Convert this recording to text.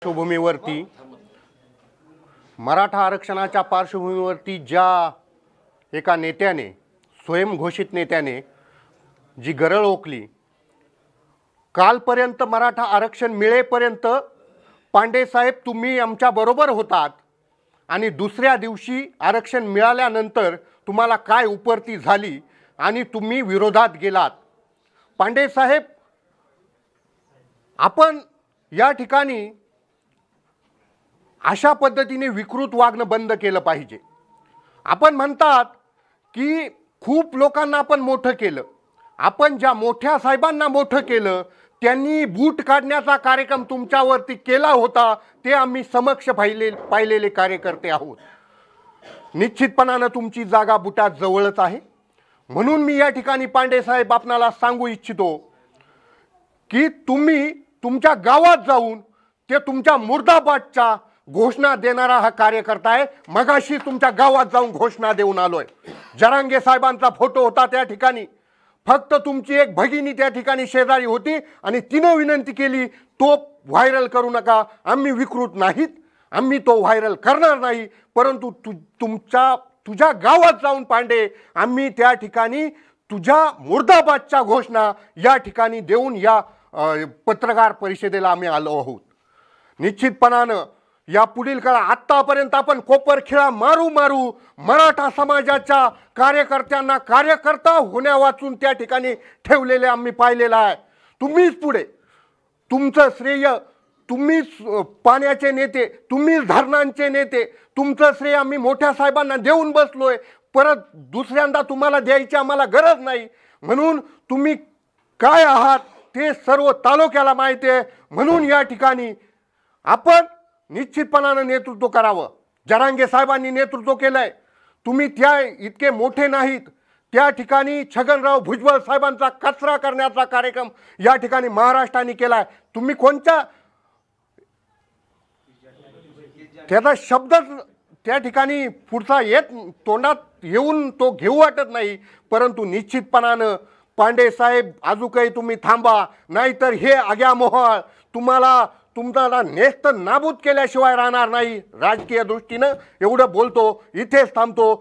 पार्श्वभूमीवरती मराठा आरक्षणाच्या पार्श्वभूमीवरती ज्या एका नेत्याने स्वयंघोषित नेत्याने जी गरळ ओकली, कालपर्यंत मराठा आरक्षण मिळेपर्यंत पांडे साहेब तुम्ही आमच्या बरोबर होतात आणि दुसऱ्या दिवशी आरक्षण मिळाल्यानंतर तुम्हाला काय उपरती झाली आणि तुम्ही विरोधात गेलात। पांडे साहेब, आपण या ठिकाणी अशा पद्धतीने विकृत वागणं बंद केलं पाहिजे। आपण म्हणतात की खूप लोकांना आपण मोठं केलं, आपण ज्या मोठ्या साहेबांना मोठं केलं त्यांनी बूट काढण्याचा कार्यक्रम तुमच्यावरती केला होता, ते आम्ही समक्ष पाहिलेले कार्यकर्ते आहोत। निश्चितपणाने तुमची जागा बुटात जवळच आहे। म्हणून मी या ठिकाणी पांडे साहेब आपणाला सांगू इच्छितो की तुम्ही तुमच्या गावात जाऊन ते तुमच्या मुर्दाबादच्या घोषणा देणारा हा कार्यकर्ता आहे। मगाशी तुमच्या गावात जाऊन घोषणा देऊन आलोय। जरांगे साहेबांचा फोटो होता त्या ठिकाणी, फक्त तुमची एक भगिनी त्या ठिकाणी शेजारी होती आणि तिने विनंती केली तो व्हायरल करू नका, आम्ही विकृत नाहीत, आम्ही तो व्हायरल करणार नाही। परंतु तुझ्या गावात जाऊन पांडे आम्ही त्या ठिकाणी तुझ्या मुर्दाबादच्या घोषणा या ठिकाणी देऊन या पत्रकार परिषदेला आम्ही आलो आहोत। निश्चितपणानं या पुढील काळात आतापर्यंत आपण कोपरखिळा मारू मराठा समाजाच्या कार्यकर्त्यांना कार्यकर्ता होण्या वाचून त्या ठिकाणी ठेवलेले आम्ही पाहिलेलं आहे। तुम्हीच पुढे, तुमचं श्रेय तुम्हीच, पाण्याचे नेते तुम्हीच, धरणांचे नेते, तुमचं श्रेय आम्ही मोठ्या साहेबांना देऊन बसलोय, परत दुसऱ्यांदा तुम्हाला द्यायची आम्हाला गरज नाही। म्हणून तुम्ही काय आहात ते सर्व तालुक्याला माहिती आहे। म्हणून या ठिकाणी आपण निश्चितपणाने नेतृत्व करावं। जरांगे साहेबांनी नेतृत्व केलंय, तुम्ही त्या इतके मोठे नाहीत। त्या ठिकाणी छगनराव भुजबळ साहेबांचा कचरा करण्याचा कार्यक्रम या ठिकाणी महाराष्ट्राने केलाय। तुम्ही कोणत्या त्याचा शब्द त्या ठिकाणी पुढचा तोंडात येऊन तो घेऊ वाटत नाही। परंतु निश्चितपणानं पांडे साहेब अजूनही तुम्ही थांबा, नाहीतर हे आग्यामोहाळ तुमचा नेस्त नाबूद केल्याशिवाय राहणार नाही। राजकीय दृष्टीनं एवढं बोलतो, इथेच थांबतो।